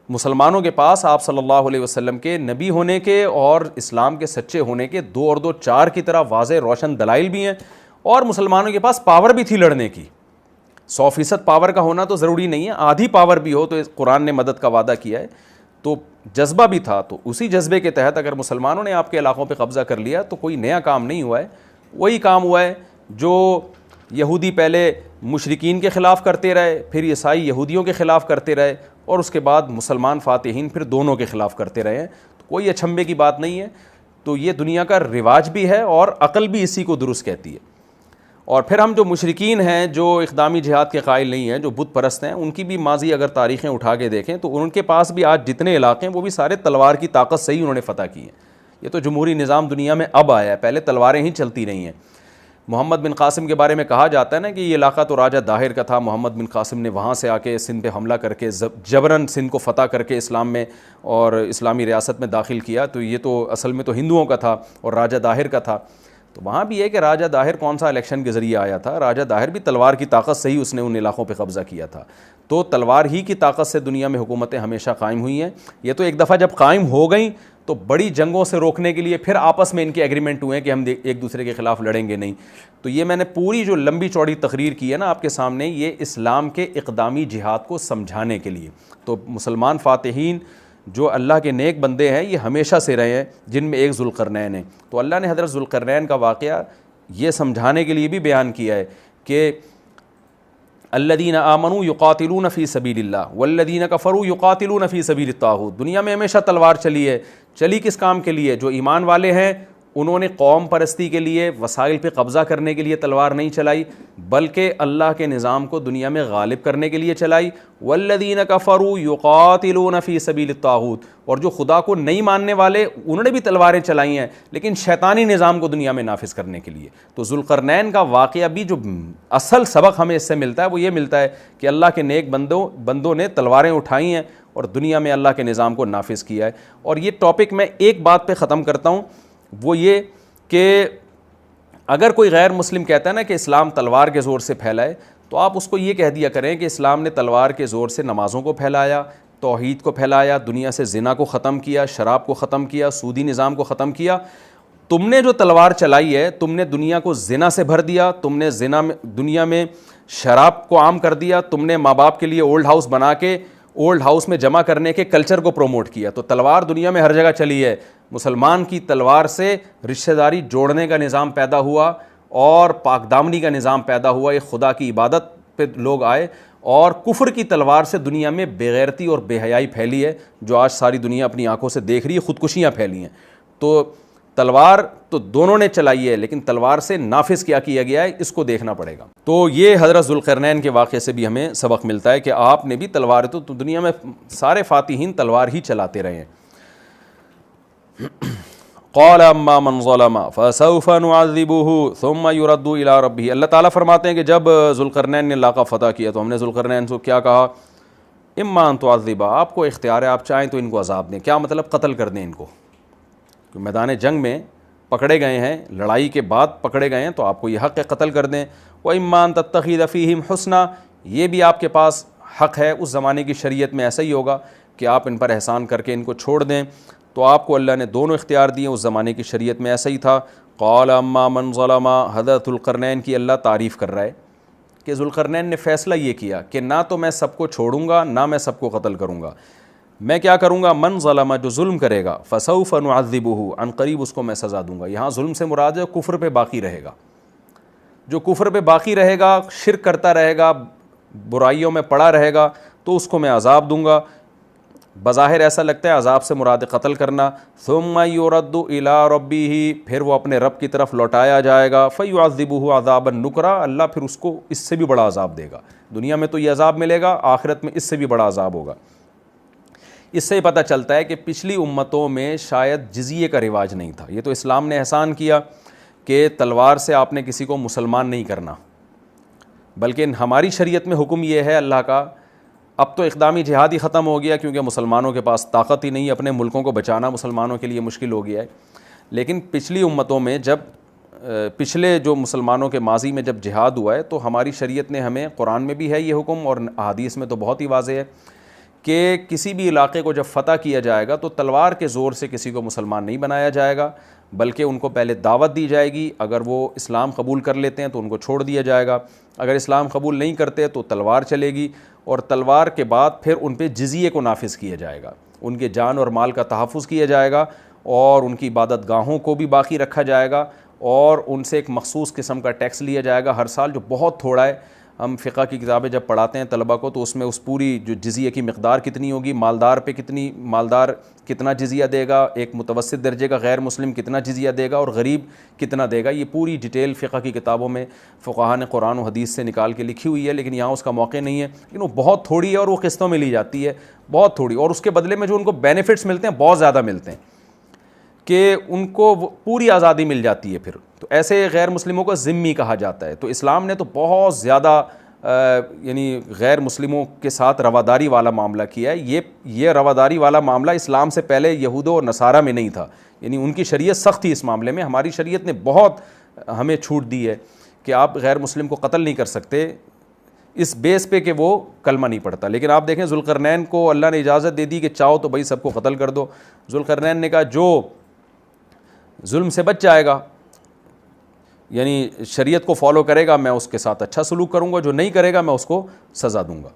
مسلمانوں کے پاس آپ صلی اللہ علیہ وسلم کے نبی ہونے کے اور اسلام کے سچے ہونے کے 2 اور 2 4 کی طرح واضح روشن دلائل بھی ہیں، اور مسلمانوں کے پاس پاور بھی تھی لڑنے کی۔ 100% پاور کا ہونا تو ضروری نہیں ہے، آدھی پاور بھی ہو تو قرآن نے مدد کا وعدہ کیا ہے، تو جذبہ بھی تھا۔ تو اسی جذبے کے تحت اگر مسلمانوں نے آپ کے علاقوں پہ قبضہ کر لیا تو کوئی نیا کام نہیں ہوا ہے، وہی کام ہوا ہے جو یہودی پہلے مشرکین کے خلاف کرتے رہے، پھر عیسائی یہودیوں کے خلاف کرتے رہے، اور اس کے بعد مسلمان فاتحین پھر دونوں کے خلاف کرتے رہے ہیں۔ تو کوئی اچھمبے کی بات نہیں ہے، تو یہ دنیا کا رواج بھی ہے اور عقل بھی اسی کو درست کہتی ہے۔ اور پھر ہم جو مشرکین ہیں، جو اقدامی جہاد کے قائل نہیں ہیں، جو بت پرست ہیں، ان کی بھی ماضی اگر تاریخیں اٹھا کے دیکھیں تو ان کے پاس بھی آج جتنے علاقے ہیں وہ بھی سارے تلوار کی طاقت سے ہی انہوں نے فتح کی ہیں۔ یہ تو جمہوری نظام دنیا میں اب آیا ہے، پہلے تلواریں ہی چلتی رہی ہیں۔ محمد بن قاسم کے بارے میں کہا جاتا ہے نا کہ یہ علاقہ تو راجہ داہر کا تھا، محمد بن قاسم نے وہاں سے آ کے سندھ پہ حملہ کر کے جبراً سندھ کو فتح کر کے اسلام میں اور اسلامی ریاست میں داخل کیا، تو یہ تو اصل میں تو ہندوؤں کا تھا اور راجہ داہر کا تھا۔ تو وہاں بھی ہے کہ راجہ داہر کون سا الیکشن کے ذریعے آیا تھا، راجہ داہر بھی تلوار کی طاقت سے ہی اس نے ان علاقوں پہ قبضہ کیا تھا۔ تو تلوار ہی کی طاقت سے دنیا میں حکومتیں ہمیشہ قائم ہوئی ہیں۔ یہ تو ایک دفعہ جب قائم ہو گئیں تو بڑی جنگوں سے روکنے کے لیے پھر آپس میں ان کے ایگریمنٹ ہوئے ہیں کہ ہم ایک دوسرے کے خلاف لڑیں گے نہیں۔ تو یہ میں نے پوری جو لمبی چوڑی تقریر کی ہے نا آپ کے سامنے، یہ اسلام کے اقدامی جہاد کو سمجھانے کے لیے۔ تو مسلمان فاتحین جو اللہ کے نیک بندے ہیں یہ ہمیشہ سے رہے ہیں، جن میں ایک ذوالقرنین ہے۔ تو اللہ نے حضرت ذوالقرنین کا واقعہ یہ سمجھانے کے لیے بھی بیان کیا ہے کہ الذین آمنوا یقاتلون فی سبیل اللہ والذین کفروا یقاتلون فی سبیل الطاغوت۔ دنیا میں ہمیشہ تلوار چلی ہے، چلی کس کام کے لیے؟ جو ایمان والے ہیں انہوں نے قوم پرستی کے لیے، وسائل پہ قبضہ کرنے کے لیے تلوار نہیں چلائی، بلکہ اللہ کے نظام کو دنیا میں غالب کرنے کے لیے چلائی۔ والذین کفروا یقاتلون فی سبیل الطاغوت، اور جو خدا کو نہیں ماننے والے انہوں نے بھی تلواریں چلائی ہیں لیکن شیطانی نظام کو دنیا میں نافذ کرنے کے لیے۔ تو ذوالقرنین کا واقعہ بھی جو اصل سبق ہمیں اس سے ملتا ہے وہ یہ ملتا ہے کہ اللہ کے نیک بندوں نے تلواریں اٹھائی ہیں اور دنیا میں اللہ کے نظام کو نافذ کیا ہے۔ اور یہ ٹاپک میں ایک بات پہ ختم کرتا ہوں، وہ یہ کہ اگر کوئی غیر مسلم کہتا ہے نا کہ اسلام تلوار کے زور سے پھیلا ہے، تو آپ اس کو یہ کہہ دیا کریں کہ اسلام نے تلوار کے زور سے نمازوں کو پھیلایا، توحید کو پھیلایا، دنیا سے زنا کو ختم کیا، شراب کو ختم کیا، سودی نظام کو ختم کیا۔ تم نے جو تلوار چلائی ہے، تم نے دنیا کو زنا سے بھر دیا، تم نے دنیا میں شراب کو عام کر دیا، تم نے ماں باپ کے لیے اولڈ ہاؤس بنا کے اولڈ ہاؤس میں جمع کرنے کے کلچر کو پروموٹ کیا۔ تو تلوار دنیا میں ہر جگہ چلی ہے۔ مسلمان کی تلوار سے رشتہ داری جوڑنے کا نظام پیدا ہوا اور پاک دامنی کا نظام پیدا ہوا، ایک خدا کی عبادت پہ لوگ آئے، اور کفر کی تلوار سے دنیا میں بے غیرتی اور بے حیائی پھیلی ہے، جو آج ساری دنیا اپنی آنکھوں سے دیکھ رہی ہے، خودکشیاں پھیلی ہیں۔ تو تلوار تو دونوں نے چلائی ہے، لیکن تلوار سے نافذ کیا گیا ہے اس کو دیکھنا پڑے گا۔ تو یہ حضرت ذوالقرنین کے واقعے سے بھی ہمیں سبق ملتا ہے کہ آپ نے بھی تلوار، تو دنیا میں سارے فاتحین تلوار ہی چلاتے رہے ہیں۔ قال اما من ظلم فسوف نعذبه ثم يرد الى ربه۔ اللہ تعالیٰ فرماتے ہیں کہ جب ذوالقرنین نے علاقہ فتح کیا تو ہم نے ذوالقرنین سے کیا کہا؟ اما ان تعذب، آپ کو اختیار ہے، آپ چاہیں تو ان کو عذاب دیں۔ کیا مطلب؟ قتل کر دیں ان کو، میدان جنگ میں پکڑے گئے ہیں، لڑائی کے بعد پکڑے گئے ہیں، تو آپ کو یہ حق ہے قتل کر دیں۔ وَإِمَّا أَن تَتَّخِذَ فِيهِمْ حُسْنًا، یہ بھی آپ کے پاس حق ہے، اس زمانے کی شریعت میں ایسا ہی ہوگا کہ آپ ان پر احسان کر کے ان کو چھوڑ دیں۔ تو آپ کو اللہ نے دونوں اختیار دیے، اس زمانے کی شریعت میں ایسا ہی تھا۔ قال اما من ظلم، حضرت ذوالقرنین کی اللہ تعریف کر رہا ہے کہ ذوالقرنین نے فیصلہ یہ کیا کہ نہ تو میں سب کو چھوڑوں گا، نہ میں سب کو قتل کروں گا، میں کیا کروں گا؟ من ظلم، جو ظلم کرے گا، فسوف نعذبہ، عن قریب اس کو میں سزا دوں گا۔ یہاں ظلم سے مراد ہے کفر پہ باقی رہے گا، جو کفر پہ باقی رہے گا، شرک کرتا رہے گا، برائیوں میں پڑا رہے گا، تو اس کو میں عذاب دوں گا۔ بظاہر ایسا لگتا ہے عذاب سے مراد قتل کرنا۔ ثم یرد الی ربہ، پھر وہ اپنے رب کی طرف لوٹایا جائے گا۔ فیعذبہ عذابا نکرا، اللہ پھر اس کو اس سے بھی بڑا عذاب دے گا۔ دنیا میں تو یہ عذاب ملے گا، آخرت میں اس سے بھی بڑا عذاب ہوگا۔ اس سے پتہ چلتا ہے کہ پچھلی امتوں میں شاید جزیے کا رواج نہیں تھا، یہ تو اسلام نے احسان کیا کہ تلوار سے آپ نے کسی کو مسلمان نہیں کرنا، بلکہ ہماری شریعت میں حکم یہ ہے اللہ کا، اب تو اقدامی جہاد ہی ختم ہو گیا کیونکہ مسلمانوں کے پاس طاقت ہی نہیں، اپنے ملکوں کو بچانا مسلمانوں کے لیے مشکل ہو گیا ہے، لیکن پچھلی امتوں میں جب پچھلے جو مسلمانوں کے ماضی میں جب جہاد ہوا ہے تو ہماری شریعت نے ہمیں، قرآن میں بھی ہے یہ حکم اور احادیث میں تو بہت ہی واضح ہے کہ کسی بھی علاقے کو جب فتح کیا جائے گا تو تلوار کے زور سے کسی کو مسلمان نہیں بنایا جائے گا، بلکہ ان کو پہلے دعوت دی جائے گی. اگر وہ اسلام قبول کر لیتے ہیں تو ان کو چھوڑ دیا جائے گا، اگر اسلام قبول نہیں کرتے تو تلوار چلے گی، اور تلوار کے بعد پھر ان پہ جزیے کو نافذ کیا جائے گا، ان کے جان اور مال کا تحفظ کیا جائے گا، اور ان کی عبادت گاہوں کو بھی باقی رکھا جائے گا، اور ان سے ایک مخصوص قسم کا ٹیکس لیا جائے گا ہر سال، جو بہت تھوڑا ہے. ہم فقہ کی کتابیں جب پڑھاتے ہیں طلبہ کو تو اس میں اس پوری جو جزیے کی مقدار کتنی ہوگی، مالدار پہ مالدار کتنا جزیہ دے گا، ایک متوسط درجے کا غیر مسلم کتنا جزیہ دے گا، اور غریب کتنا دے گا، یہ پوری ڈیٹیل فقہ کی کتابوں میں فقہاء نے قرآن و حدیث سے نکال کے لکھی ہوئی ہے، لیکن یہاں اس کا موقع نہیں ہے. لیکن وہ بہت تھوڑی ہے اور وہ قسطوں میں لی جاتی ہے، بہت تھوڑی، اور اس کے بدلے میں جو ان کو بینیفٹس ملتے ہیں بہت زیادہ ملتے ہیں کہ ان کو پوری آزادی مل جاتی ہے. پھر تو ایسے غیر مسلموں کو ذمی کہا جاتا ہے. تو اسلام نے تو بہت زیادہ یعنی غیر مسلموں کے ساتھ رواداری والا معاملہ کیا ہے. یہ رواداری والا معاملہ اسلام سے پہلے یہودوں اور نصارہ میں نہیں تھا، یعنی ان کی شریعت سخت تھی اس معاملے میں. ہماری شریعت نے بہت ہمیں چھوٹ دی ہے کہ آپ غیر مسلم کو قتل نہیں کر سکتے اس بیس پہ کہ وہ کلمہ نہیں پڑھتا. لیکن آپ دیکھیں ذوالقرنین کو اللہ نے اجازت دے دی کہ چاہو تو بھائی سب کو قتل کر دو. ذوالقرنین نے کہا جو ظلم سے بچ جائے گا، یعنی شریعت کو فالو کرے گا، میں اس کے ساتھ اچھا سلوک کروں گا، جو نہیں کرے گا میں اس کو سزا دوں گا.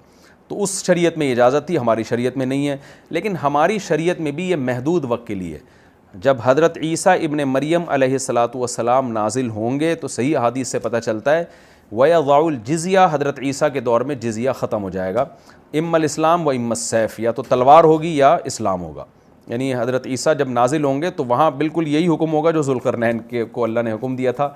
تو اس شریعت میں اجازت تھی، ہماری شریعت میں نہیں ہے. لیکن ہماری شریعت میں بھی یہ محدود وقت کے لیے، جب حضرت عیسیٰ ابن مریم علیہ الصلاۃ والسلام نازل ہوں گے تو صحیح احادیث سے پتہ چلتا ہے وَيَضَعُ الْجِزْيَةَ، حضرت عیسیٰ کے دور میں جزیہ ختم ہو جائے گا. اما الاسلام و اما السیف، یا تو تلوار ہوگی یا اسلام ہوگا. یعنی حضرت عیسیٰ جب نازل ہوں گے تو وہاں بالکل یہی حکم ہوگا جو ذوالقرنین کو اللہ نے حکم دیا تھا.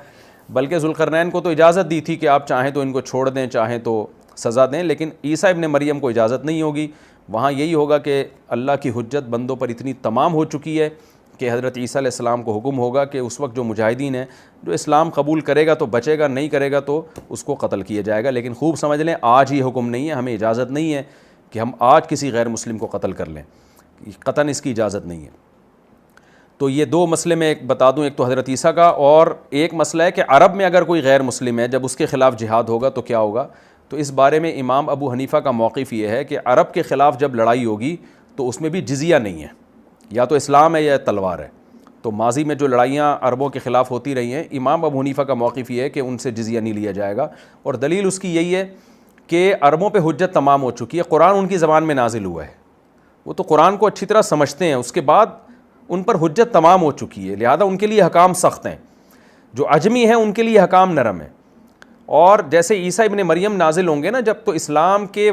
بلکہ ذوالقرنین کو تو اجازت دی تھی کہ آپ چاہیں تو ان کو چھوڑ دیں، چاہیں تو سزا دیں، لیکن عیسیٰ ابن مریم کو اجازت نہیں ہوگی. وہاں یہی ہوگا کہ اللہ کی حجت بندوں پر اتنی تمام ہو چکی ہے کہ حضرت عیسیٰ علیہ السلام کو حکم ہوگا کہ اس وقت جو مجاہدین ہیں، جو اسلام قبول کرے گا تو بچے گا، نہیں کرے گا تو اس کو قتل کیا جائے گا. لیکن خوب سمجھ لیں آج یہ حکم نہیں ہے، ہمیں اجازت نہیں ہے کہ ہم آج کسی غیر مسلم کو قتل کر لیں، قطعاً اس کی اجازت نہیں ہے. تو یہ دو مسئلے میں ایک بتا دوں، ایک تو حضرت عیسیٰ کا، اور ایک مسئلہ ہے کہ عرب میں اگر کوئی غیر مسلم ہے جب اس کے خلاف جہاد ہوگا تو کیا ہوگا. تو اس بارے میں امام ابو حنیفہ کا موقف یہ ہے کہ عرب کے خلاف جب لڑائی ہوگی تو اس میں بھی جزیہ نہیں ہے، یا تو اسلام ہے یا تلوار ہے. تو ماضی میں جو لڑائیاں عربوں کے خلاف ہوتی رہی ہیں، امام ابو حنیفہ کا موقف یہ ہے کہ ان سے جزیہ نہیں لیا جائے گا. اور دلیل اس کی یہی ہے کہ عربوں پہ حجت تمام ہو چکی ہے، قرآن ان کی زبان میں نازل ہوا ہے، وہ تو قرآن کو اچھی طرح سمجھتے ہیں، اس کے بعد ان پر حجت تمام ہو چکی ہے، لہذا ان کے لیے حکام سخت ہیں. جو عجمی ہیں ان کے لیے حکام نرم ہیں. اور جیسے عیسیٰ ابن مریم نازل ہوں گے نا جب، تو اسلام کے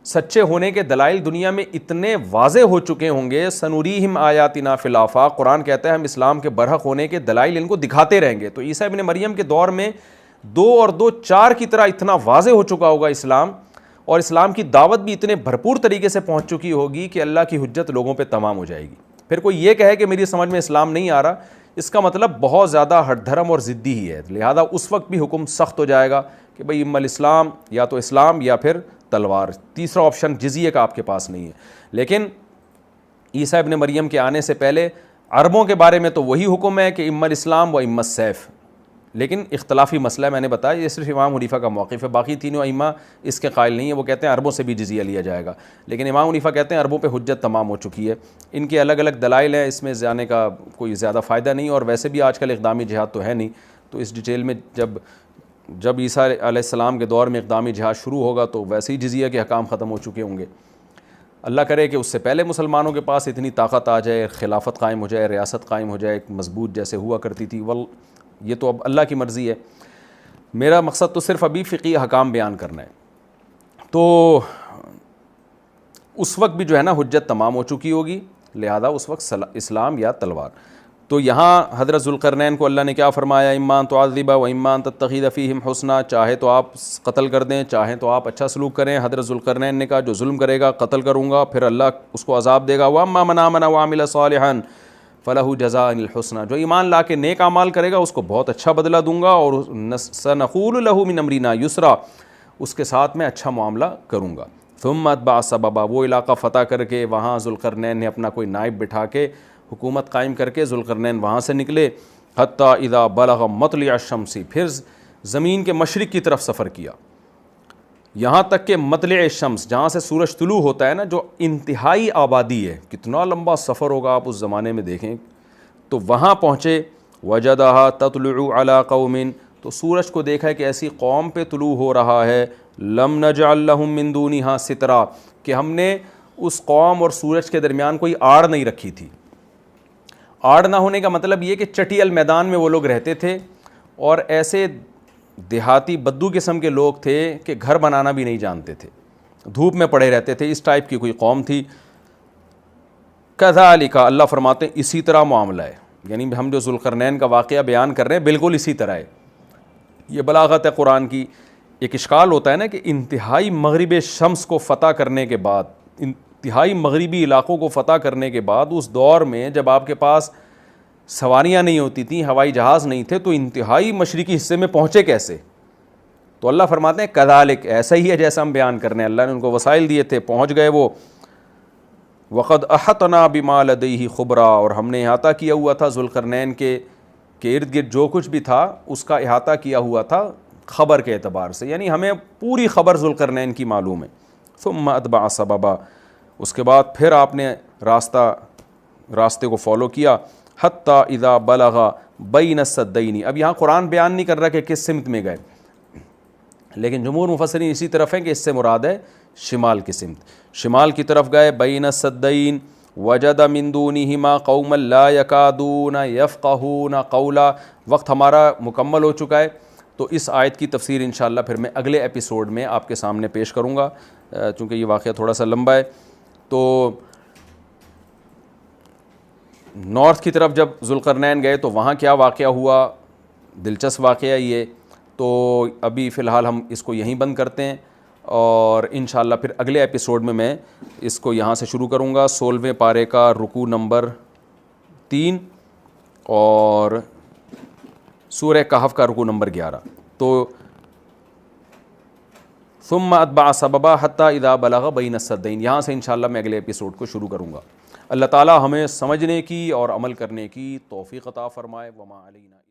سچے ہونے کے دلائل دنیا میں اتنے واضح ہو چکے ہوں گے. سنوریہم آیاتنا فی الآفاق، قرآن کہتا ہے ہم اسلام کے برحق ہونے کے دلائل ان کو دکھاتے رہیں گے. تو عیسیٰ ابن مریم کے دور میں 2 اور 2 4 کی طرح اتنا واضح ہو چکا ہوگا اسلام، اور اسلام کی دعوت بھی اتنے بھرپور طریقے سے پہنچ چکی ہوگی کہ اللہ کی حجت لوگوں پہ تمام ہو جائے گی. پھر کوئی یہ کہے کہ میری سمجھ میں اسلام نہیں آ رہا، اس کا مطلب بہت زیادہ ہٹ دھرم اور ضدی ہی ہے. لہذا اس وقت بھی حکم سخت ہو جائے گا کہ بھئی اما الاسلام، یا تو اسلام یا پھر تلوار، تیسرا آپشن جزیے کا آپ کے پاس نہیں ہے. لیکن عیسیٰ ابن مریم کے آنے سے پہلے عربوں کے بارے میں تو وہی حکم ہے کہ اما الاسلام و اما السیف. لیکن اختلافی مسئلہ ہے، میں نے بتایا یہ صرف امام حنیفہ کا موقف ہے، باقی تینوں ائمہ اس کے قائل نہیں ہیں. وہ کہتے ہیں عربوں سے بھی جزیہ لیا جائے گا، لیکن امام حنیفہ کہتے ہیں عربوں پہ حجت تمام ہو چکی ہے. ان کے الگ الگ دلائل ہیں، اس میں جانے کا کوئی زیادہ فائدہ نہیں، اور ویسے بھی آج کل اقدامی جہاد تو ہے نہیں. تو اس ڈیٹیل میں جب عیسیٰ علیہ السلام کے دور میں اقدامی جہاد شروع ہوگا تو ویسے ہی جزیہ کے حکام ختم ہو چکے ہوں گے. اللہ کرے کہ اس سے پہلے مسلمانوں کے پاس اتنی طاقت آ جائے، خلافت قائم ہو جائے، ریاست قائم ہو جائے ایک مضبوط جیسے ہوا کرتی تھی. یہ تو اب اللہ کی مرضی ہے. میرا مقصد تو صرف ابھی فقہی احکام بیان کرنا ہے. تو اس وقت بھی جو ہے نا حجت تمام ہو چکی ہوگی، لہذا اس وقت اسلام یا تلوار. تو یہاں حضرت ذوالقرنین کو اللہ نے کیا فرمایا، اما ان تعذب و اما ان تتخذ فیہم حسنا، چاہے تو آپ قتل کر دیں، چاہیں تو آپ اچھا سلوک کریں. حضرت ذوالقرنین نے کہا جو ظلم کرے گا قتل کروں گا، پھر اللہ اس کو عذاب دے گا. واما من آمن وعمل صالحا فلہ جزاء الحسنى، جو ایمان لا کے نیک اعمال کرے گا اس کو بہت اچھا بدلہ دوں گا، اور سنقول له من امرنا یسرا، اس کے ساتھ میں اچھا معاملہ کروں گا. ثم اتبع سببا، وہ علاقہ فتح کر کے وہاں ذوالقرنین نے اپنا کوئی نائب بٹھا کے حکومت قائم کر کے ذوالقرنین وہاں سے نکلے، حتیٰ اذا بلغ مطلع الشمس، پھر زمین کے مشرق کی طرف سفر کیا، یہاں تک کہ مطلع الشمس، جہاں سے سورج طلوع ہوتا ہے نا، جو انتہائی آبادی ہے، کتنا لمبا سفر ہوگا آپ اس زمانے میں دیکھیں، تو وہاں پہنچے، وجدہا تطلع علی قوم، تو سورج کو دیکھا ہے کہ ایسی قوم پہ طلوع ہو رہا ہے، لم نجعل لہم من دونہا سترا، کہ ہم نے اس قوم اور سورج کے درمیان کوئی آڑ نہیں رکھی تھی۔ آڑ نہ ہونے کا مطلب یہ کہ چٹیل میدان میں وہ لوگ رہتے تھے، اور ایسے دیہاتی بدو قسم کے لوگ تھے کہ گھر بنانا بھی نہیں جانتے تھے، دھوپ میں پڑے رہتے تھے، اس ٹائپ کی کوئی قوم تھی۔ کذالک، اللہ فرماتے ہیں اسی طرح معاملہ ہے، یعنی ہم جو ذوالقرنین کا واقعہ بیان کر رہے ہیں بالکل اسی طرح ہے۔ یہ بلاغت ہے قرآن کی۔ ایک اشکال ہوتا ہے نا کہ انتہائی مغرب شمس کو فتح کرنے کے بعد، انتہائی مغربی علاقوں کو فتح کرنے کے بعد، اس دور میں جب آپ کے پاس سواریاں نہیں ہوتی تھیں، ہوائی جہاز نہیں تھے، تو انتہائی مشرقی حصے میں پہنچے کیسے؟ تو اللہ فرماتے ہیں کذالک، ایسا ہی ہے جیسا ہم بیان کرنے، اللہ نے ان کو وسائل دیے تھے، پہنچ گئے وہ۔ وقد احطنا بما لدیہ خبرا، اور ہم نے احاطہ کیا ہوا تھا ذوالقرنین کے ارد گرد جو کچھ بھی تھا اس کا احاطہ کیا ہوا تھا خبر کے اعتبار سے، یعنی ہمیں پوری خبر ذوالقرنین کی معلوم ہے۔ ثم اتبع سببا، اس کے بعد پھر آپ نے راستے کو فالو کیا، حتی اذا بلغ بین السدین۔ اب یہاں قرآن بیان نہیں کر رہا کہ کس سمت میں گئے، لیکن جمہور مفسرین اسی طرف ہیں کہ اس سے مراد ہے شمال کی سمت، شمال کی طرف گئے۔ بین السدین وجد من دونہما قوما لا یکادون یفقہون قولا۔ وقت ہمارا مکمل ہو چکا ہے، تو اس آیت کی تفسیر انشاءاللہ پھر میں اگلے ایپیسوڈ میں آپ کے سامنے پیش کروں گا، چونکہ یہ واقعہ تھوڑا سا لمبا ہے۔ تو نارتھ کی طرف جب ذوالقرنین گئے تو وہاں کیا واقعہ ہوا، دلچسپ واقعہ یہ، تو ابھی فی الحال ہم اس کو یہیں بند کرتے ہیں، اور انشاءاللہ پھر اگلے ایپیسوڈ میں اس کو یہاں سے شروع کروں گا، 16ویں پارے کا رکوع نمبر 3 اور سورہ کہف کا رکوع نمبر 11۔ تو ثم اتبع سببا حتی اذا بلغ بین السدین، یہاں سے انشاءاللہ میں اگلے ایپیسوڈ کو شروع کروں گا۔ اللہ تعالی ہمیں سمجھنے کی اور عمل کرنے کی توفیق عطا فرمائے۔ وما علینا۔